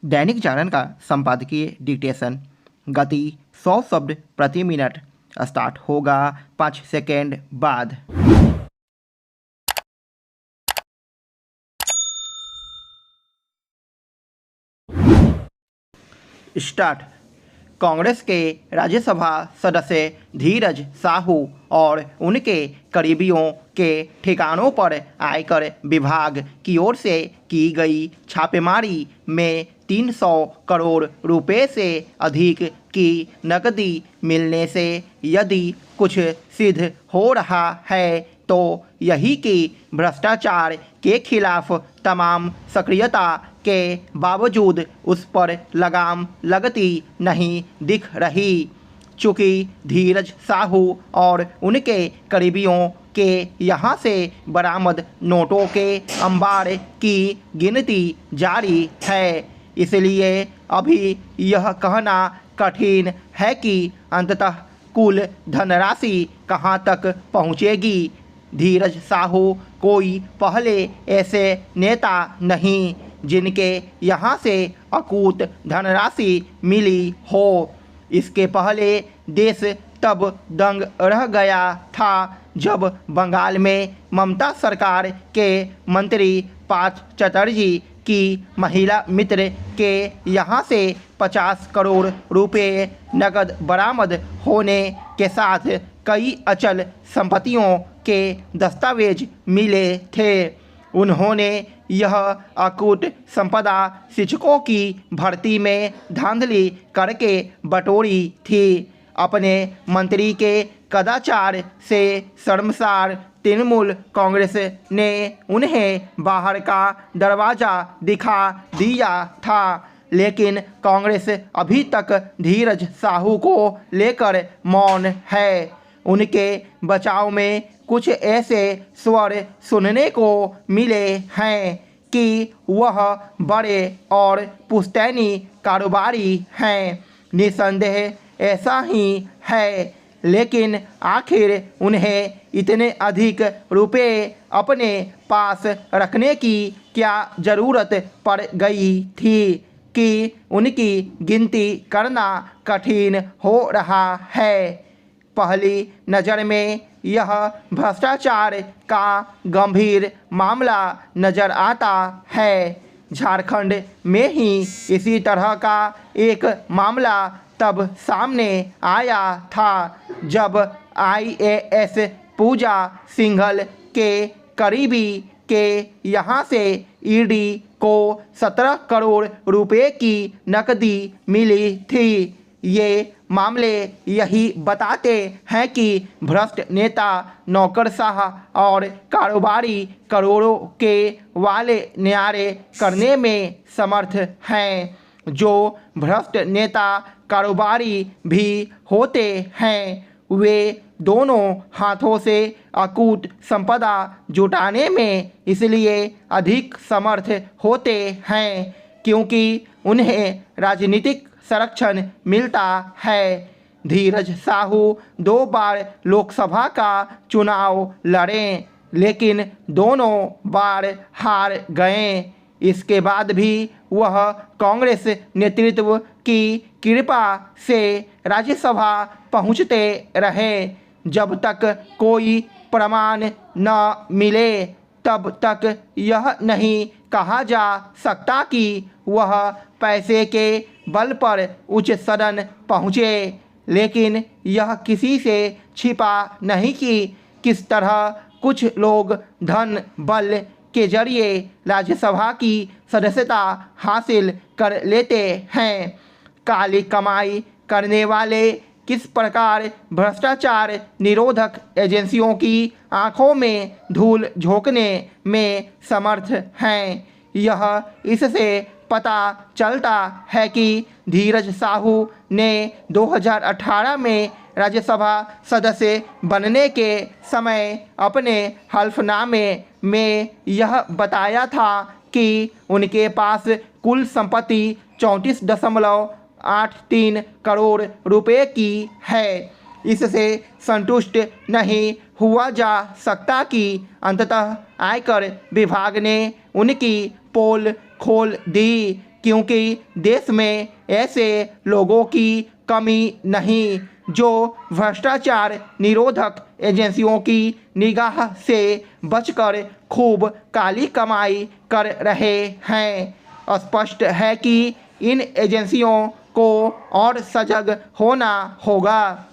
दैनिक जागरण का संपादकीय डिक्टेशन। गति 100 शब्द प्रति मिनट। स्टार्ट होगा 5 सेकेंड बाद। स्टार्ट। कांग्रेस के राज्यसभा सदस्य धीरज साहू और उनके करीबियों के ठिकानों पर आयकर विभाग की ओर से की गई छापेमारी में 300 करोड़ रुपए से अधिक की नकदी मिलने से यदि कुछ सिद्ध हो रहा है तो यही कि भ्रष्टाचार के खिलाफ तमाम सक्रियता के बावजूद उस पर लगाम लगती नहीं दिख रही। चूँकि धीरज साहू और उनके करीबियों के यहाँ से बरामद नोटों के अंबार की गिनती जारी है, इसलिए अभी यह कहना कठिन है कि अंततः कुल धनराशि कहाँ तक पहुँचेगी। धीरज साहू कोई पहले ऐसे नेता नहीं जिनके यहाँ से अकूत धनराशि मिली हो। इसके पहले देश तब दंग रह गया था जब बंगाल में ममता सरकार के मंत्री पार्थ चटर्जी की महिला मित्र के यहाँ से 50 करोड़ रुपए नकद बरामद होने के साथ कई अचल संपत्तियों के दस्तावेज मिले थे। उन्होंने यह अकूत संपदा शिक्षकों की भर्ती में धांधली करके बटोरी थी। अपने मंत्री के कदाचार से शर्मसार तृणमूल कांग्रेस ने उन्हें बाहर का दरवाज़ा दिखा दिया था, लेकिन कांग्रेस अभी तक धीरज साहू को लेकर मौन है। उनके बचाव में कुछ ऐसे स्वर सुनने को मिले हैं कि वह बड़े और पुश्तैनी कारोबारी हैं। निसंदेह ऐसा ही है, लेकिन आखिर उन्हें इतने अधिक रुपए अपने पास रखने की क्या ज़रूरत पड़ गई थी कि उनकी गिनती करना कठिन हो रहा है। पहली नज़र में यह भ्रष्टाचार का गंभीर मामला नज़र आता है। झारखंड में ही इसी तरह का एक मामला तब सामने आया था जब IAS पूजा सिंघल के करीबी के यहाँ से ED को 17 करोड़ रुपए की नकदी मिली थी। ये मामले यही बताते हैं कि भ्रष्ट नेता नौकरशाह और कारोबारी करोड़ों के वाले न्यारे करने में समर्थ हैं। जो भ्रष्ट नेता कारोबारी भी होते हैं वे दोनों हाथों से अकूत संपदा जुटाने में इसलिए अधिक समर्थ होते हैं क्योंकि उन्हें राजनीतिक संरक्षण मिलता है। धीरज साहू 2 बार लोकसभा का चुनाव लड़े, लेकिन दोनों बार हार गए। इसके बाद भी वह कांग्रेस नेतृत्व की कृपा से राज्यसभा पहुंचते रहे। जब तक कोई प्रमाण न मिले तब तक यह नहीं कहा जा सकता कि वह पैसे के बल पर उच्च सदन पहुँचे, लेकिन यह किसी से छिपा नहीं कि किस तरह कुछ लोग धन बल के जरिए राज्यसभा की सदस्यता हासिल कर लेते हैं। काली कमाई करने वाले किस प्रकार भ्रष्टाचार निरोधक एजेंसियों की आंखों में धूल झोंकने में समर्थ हैं, यह इससे पता चलता है कि धीरज साहू ने 2018 में राज्यसभा सदस्य बनने के समय अपने हल्फनामे में यह बताया था कि उनके पास कुल संपत्ति 34.83 करोड़ रुपए की है। इससे संतुष्ट नहीं हुआ जा सकता कि अंततः आयकर विभाग ने उनकी पोल खोल दी क्योंकि देश में ऐसे लोगों की कमी नहीं जो भ्रष्टाचार निरोधक एजेंसियों की निगाह से बचकर खूब काली कमाई कर रहे हैं। स्पष्ट है कि इन एजेंसियों को और सजग होना होगा।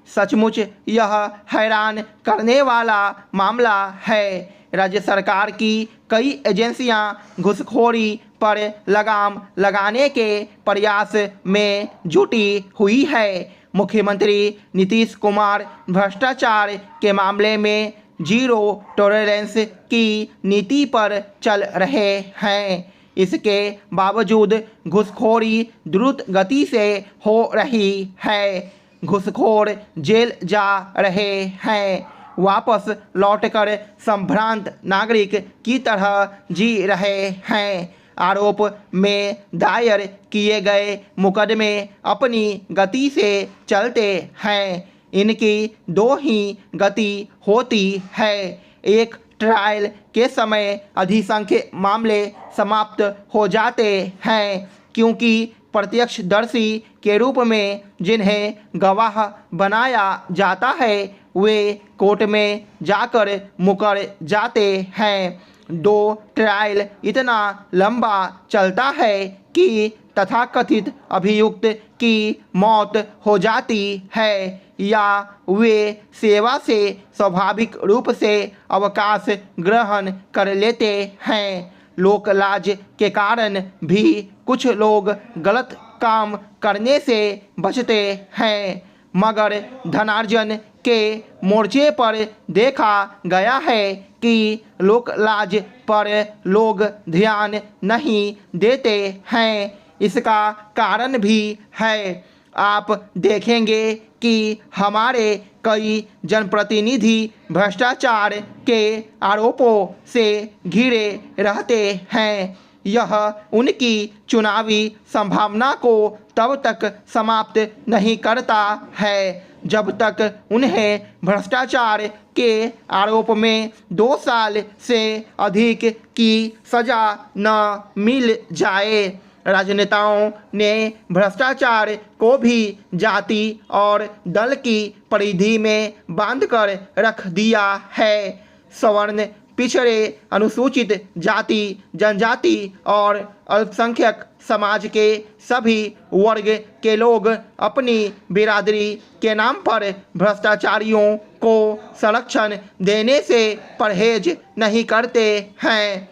सचमुच यह हैरान करने वाला मामला है। राज्य सरकार की कई एजेंसियां घूसखोरी पर लगाम लगाने के प्रयास में जुटी हुई है। मुख्यमंत्री नीतीश कुमार भ्रष्टाचार के मामले में जीरो टॉलरेंस की नीति पर चल रहे हैं। इसके बावजूद घूसखोरी द्रुत गति से हो रही है। घूसखोर जेल जा रहे हैं, वापस लौटकर संभ्रांत नागरिक की तरह जी रहे हैं। आरोप में दायर किए गए मुकदमे अपनी गति से चलते हैं। इनकी दो ही गति होती है। एक, ट्रायल के समय अधिसंख्य मामले समाप्त हो जाते हैं, क्योंकि प्रत्यक्षदर्शी के रूप में जिन्हें गवाह बनाया जाता है वे कोर्ट में जाकर मुकर जाते हैं। दो, ट्रायल इतना लंबा चलता है कि तथाकथित अभियुक्त की मौत हो जाती है या वे सेवा से स्वाभाविक रूप से अवकाश ग्रहण कर लेते हैं। लोकलाज के कारण भी कुछ लोग गलत काम करने से बचते हैं, मगर धनार्जन के मोर्चे पर देखा गया है कि लोकलाज पर लोग ध्यान नहीं देते हैं। इसका कारण भी है। आप देखेंगे कि हमारे कई जनप्रतिनिधि भ्रष्टाचार के आरोपों से घिरे रहते हैं। यह उनकी चुनावी संभावना को तब तक समाप्त नहीं करता है जब तक उन्हें भ्रष्टाचार के आरोप में 2 साल से अधिक की सजा न मिल जाए। राजनेताओं ने भ्रष्टाचार को भी जाति और दल की परिधि में बांधकर रख दिया है। सवर्ण, पिछड़े, अनुसूचित जाति, जनजाति और अल्पसंख्यक समाज के सभी वर्ग के लोग अपनी बिरादरी के नाम पर भ्रष्टाचारियों को संरक्षण देने से परहेज नहीं करते हैं।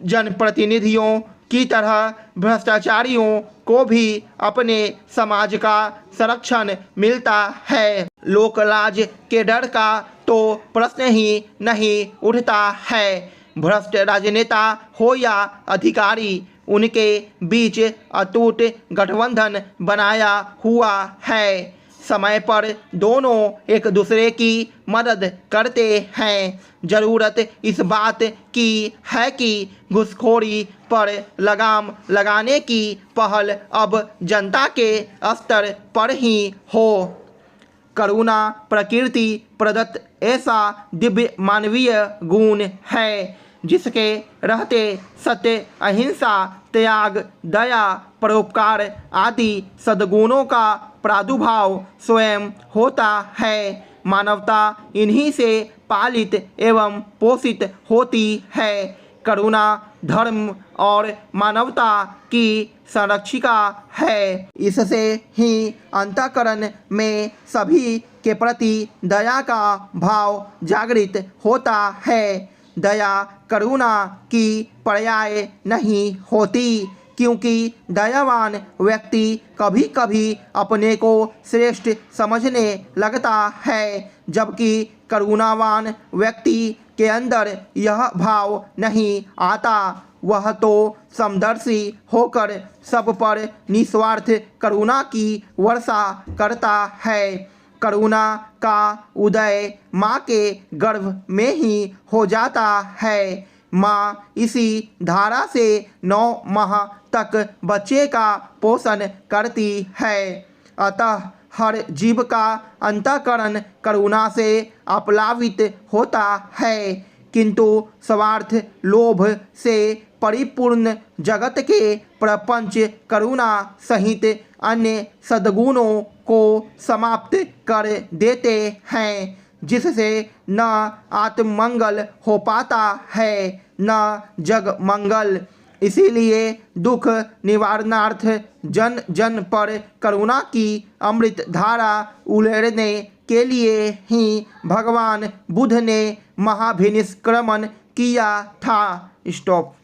जनप्रतिनिधियों की तरह भ्रष्टाचारियों को भी अपने समाज का संरक्षण मिलता है। लोकलाज के डर का तो प्रश्न ही नहीं उठता है। भ्रष्ट राजनेता हो या अधिकारी, उनके बीच अटूट गठबंधन बनाया हुआ है। समय पर दोनों एक दूसरे की मदद करते हैं। ज़रूरत इस बात की है कि घूसखोरी पर लगाम लगाने की पहल अब जनता के स्तर पर ही हो। करुणा प्रकृति प्रदत्त ऐसा दिव्य मानवीय गुण है जिसके रहते सत्य, अहिंसा, त्याग, दया, परोपकार आदि सद्गुणों का प्रादुर्भाव स्वयं होता है। मानवता इन्हीं से पालित एवं पोषित होती है। करुणा धर्म और मानवता की संरक्षिका है। इससे ही अंतःकरण में सभी के प्रति दया का भाव जागृत होता है। दया करुणा की पर्याय नहीं होती, क्योंकि दयावान व्यक्ति कभी कभी अपने को श्रेष्ठ समझने लगता है, जबकि करुणावान व्यक्ति के अंदर यह भाव नहीं आता। वह तो समदर्शी होकर सब पर निस्वार्थ करुणा की वर्षा करता है। करुणा का उदय माँ के गर्भ में ही हो जाता है। माँ इसी धारा से 9 माह तक बच्चे का पोषण करती है। अतः हर जीव का अंतःकरण करुणा से आप्लावित होता है, किंतु स्वार्थ लोभ से परिपूर्ण जगत के प्रपंच करुणा सहित अन्य सद्गुणों को समाप्त कर देते हैं, जिससे न आत्ममंगल हो पाता है न जग मंगल। इसीलिए दुख निवारणार्थ जन जन पर करुणा की अमृत धारा उड़ेरने के लिए ही भगवान बुद्ध ने महाभिनिष्क्रमण किया था। स्टॉप।